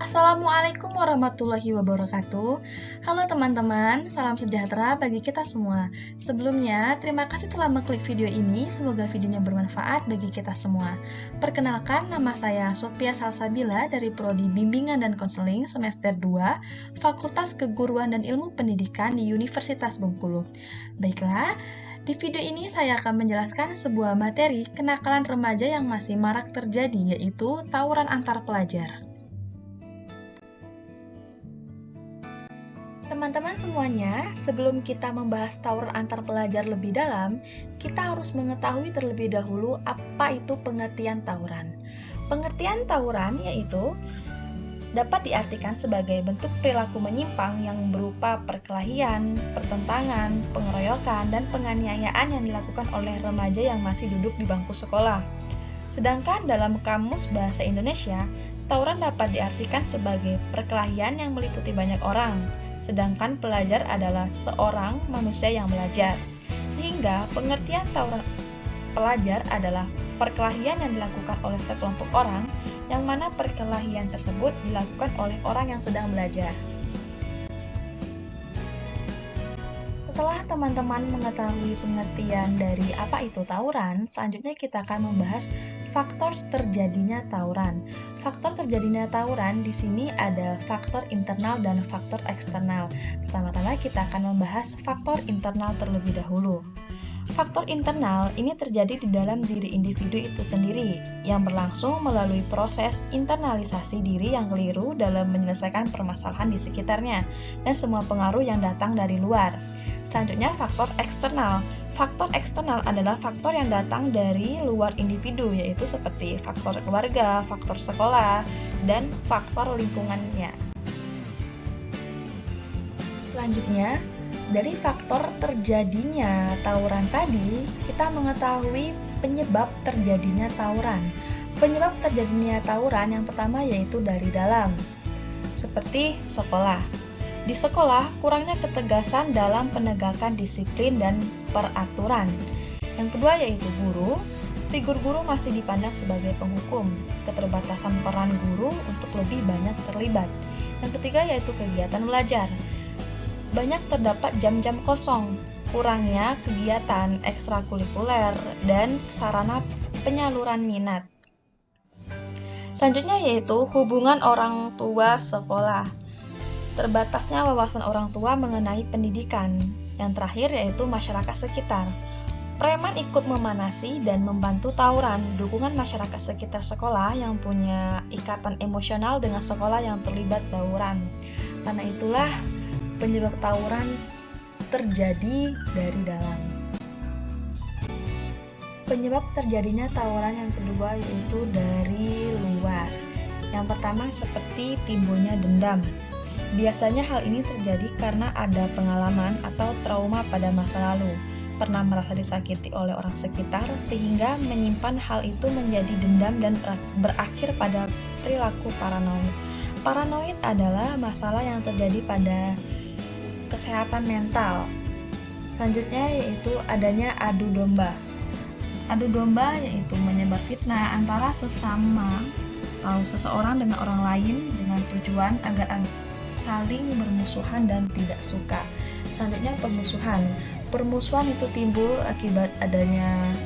Assalamualaikum warahmatullahi wabarakatuh. Halo teman-teman, salam sejahtera bagi kita semua. Sebelumnya, terima kasih telah mengklik video ini. Semoga videonya bermanfaat bagi kita semua. Perkenalkan, nama saya Sophia Salsabila dari Prodi Bimbingan dan Konseling semester 2, Fakultas Keguruan dan Ilmu Pendidikan di Universitas Bengkulu. Baiklah, di video ini saya akan menjelaskan sebuah materi kenakalan remaja yang masih marak terjadi, yaitu tawuran antar pelajar. Teman-teman semuanya, sebelum kita membahas tawuran antar pelajar lebih dalam, kita harus mengetahui terlebih dahulu apa itu pengertian tawuran. Pengertian tawuran yaitu dapat diartikan sebagai bentuk perilaku menyimpang yang berupa perkelahian, pertentangan, pengeroyokan, dan penganiayaan yang dilakukan oleh remaja yang masih duduk di bangku sekolah. Sedangkan dalam Kamus Bahasa Indonesia, tawuran dapat diartikan sebagai perkelahian yang meliputi banyak orang, sedangkan pelajar adalah seorang manusia yang belajar. Sehingga pengertian tawuran pelajar adalah perkelahian yang dilakukan oleh sekelompok orang, yang mana perkelahian tersebut dilakukan oleh orang yang sedang belajar. Setelah teman-teman mengetahui pengertian dari apa itu tawuran, selanjutnya kita akan membahas faktor terjadinya tawuran. Faktor terjadinya tawuran di sini ada faktor internal dan faktor eksternal. Pertama-tama kita akan membahas faktor internal terlebih dahulu. Faktor internal ini terjadi di dalam diri individu itu sendiri, yang berlangsung melalui proses internalisasi diri yang keliru dalam menyelesaikan permasalahan di sekitarnya, dan semua pengaruh yang datang dari luar. Selanjutnya, faktor eksternal. Faktor eksternal adalah faktor yang datang dari luar individu, yaitu seperti faktor keluarga, faktor sekolah, dan faktor lingkungannya. Selanjutnya, dari faktor terjadinya tawuran tadi, kita mengetahui penyebab terjadinya tawuran. Penyebab terjadinya tawuran yang pertama yaitu dari dalam, seperti sekolah. Di sekolah, kurangnya ketegasan dalam penegakan disiplin dan peraturan. Yang kedua yaitu guru. Figur guru masih dipandang sebagai penghukum, keterbatasan peran guru untuk lebih banyak terlibat. Yang ketiga yaitu kegiatan belajar. Banyak terdapat jam-jam kosong, kurangnya kegiatan ekstrakurikuler, dan sarana penyaluran minat. Selanjutnya yaitu hubungan orang tua sekolah. Terbatasnya wawasan orang tua mengenai pendidikan. Yang terakhir yaitu masyarakat sekitar. Preman ikut memanasi dan membantu tawuran. Dukungan masyarakat sekitar sekolah yang punya ikatan emosional dengan sekolah yang terlibat tawuran. Karena itulah penyebab tawuran terjadi dari dalam. Penyebab terjadinya tawuran yang kedua yaitu dari luar. Yang pertama seperti timbulnya dendam. Biasanya hal ini terjadi karena ada pengalaman atau trauma pada masa lalu, pernah merasa disakiti oleh orang sekitar sehingga menyimpan hal itu menjadi dendam dan berakhir pada perilaku paranoid. Paranoid adalah masalah yang terjadi pada kesehatan mental. Selanjutnya yaitu adanya adu domba. Adu domba yaitu menyebar fitnah antara sesama atau seseorang dengan orang lain dengan tujuan agar saling bermusuhan dan tidak suka. Selanjutnya permusuhan. Permusuhan itu timbul akibat adanya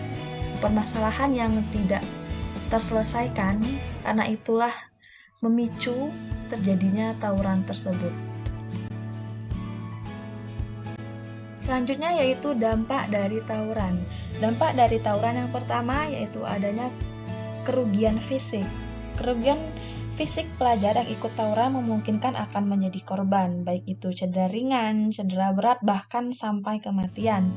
permasalahan yang tidak terselesaikan, karena itulah memicu terjadinya tawuran tersebut. Selanjutnya yaitu dampak dari tawuran. Dampak dari tawuran yang pertama yaitu adanya kerugian fisik. Kerugian fisik pelajar yang ikut tawuran memungkinkan akan menjadi korban, baik itu cedera ringan, cedera berat, bahkan sampai kematian.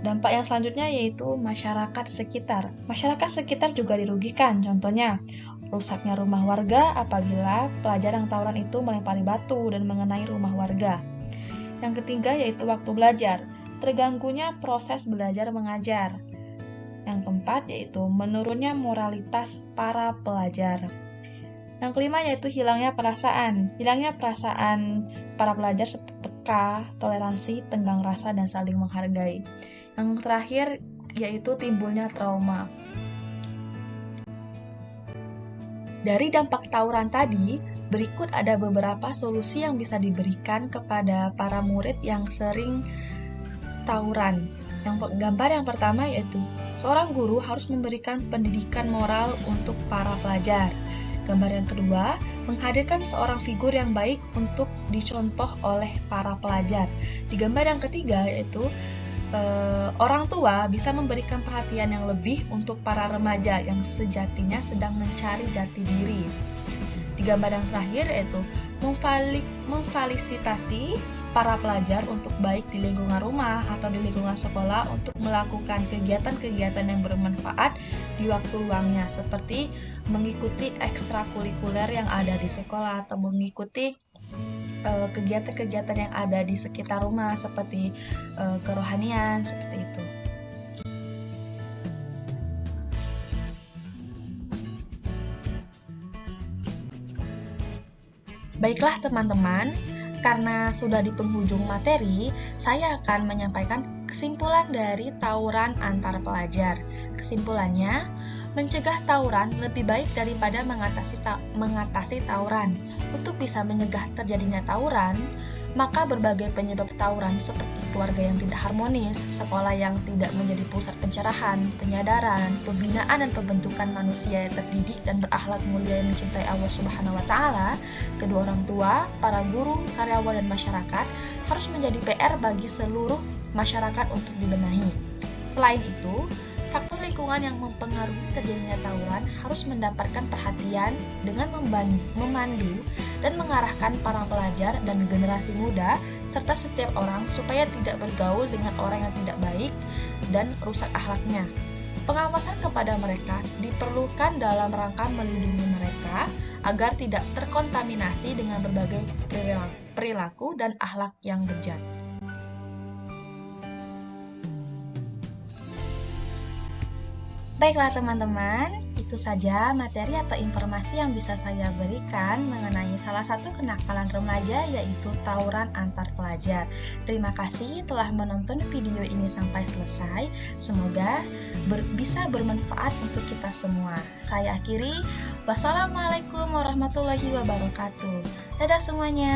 Dampak yang selanjutnya yaitu masyarakat sekitar. Masyarakat sekitar juga dirugikan, contohnya rusaknya rumah warga apabila pelajar yang tawuran itu melempari batu dan mengenai rumah warga. Yang ketiga yaitu waktu belajar, terganggunya proses belajar mengajar. Yang keempat yaitu menurunnya moralitas para pelajar. Yang kelima yaitu hilangnya perasaan. Hilangnya perasaan para pelajar seperti peka, toleransi, tenggang rasa, dan saling menghargai. Yang terakhir yaitu timbulnya trauma. Dari dampak tawuran tadi, berikut ada beberapa solusi yang bisa diberikan kepada para murid yang sering tawuran. Gambar yang pertama yaitu, seorang guru harus memberikan pendidikan moral untuk para pelajar. Gambar yang kedua, menghadirkan seorang figur yang baik untuk dicontoh oleh para pelajar. Di gambar yang ketiga yaitu, orang tua bisa memberikan perhatian yang lebih untuk para remaja yang sejatinya sedang mencari jati diri. Di gambar yang terakhir yaitu memfasilitasi para pelajar untuk baik di lingkungan rumah atau di lingkungan sekolah untuk melakukan kegiatan-kegiatan yang bermanfaat di waktu luangnya, seperti mengikuti ekstrakurikuler yang ada di sekolah atau mengikuti kegiatan-kegiatan yang ada di sekitar rumah seperti kerohanian, seperti itu. Baiklah teman-teman, karena sudah di penghujung materi, saya akan menyampaikan kesimpulan dari tawuran antar pelajar. Kesimpulannya, mencegah tawuran lebih baik daripada mengatasi tawuran. Untuk bisa mencegah terjadinya tawuran, maka berbagai penyebab tawuran seperti keluarga yang tidak harmonis, sekolah yang tidak menjadi pusat pencerahan, penyadaran, pembinaan dan pembentukan manusia yang terdidik dan berakhlak mulia yang mencintai Allah Subhanahu wa taala, kedua orang tua, para guru, karyawan dan masyarakat harus menjadi PR bagi seluruh masyarakat untuk dibenahi. Selain itu, faktor lingkungan yang mempengaruhi terjadinya tawuran harus mendapatkan perhatian dengan memandu dan mengarahkan para pelajar dan generasi muda serta setiap orang supaya tidak bergaul dengan orang yang tidak baik dan rusak akhlaknya. Pengawasan kepada mereka diperlukan dalam rangka melindungi mereka agar tidak terkontaminasi dengan berbagai perilaku dan akhlak yang bejat. Baiklah teman-teman, itu saja materi atau informasi yang bisa saya berikan mengenai salah satu kenakalan remaja, yaitu tawuran antar pelajar. Terima kasih telah menonton video ini sampai selesai. Semoga bisa bermanfaat untuk kita semua. Saya akhiri. Wassalamualaikum warahmatullahi wabarakatuh. Dadah semuanya.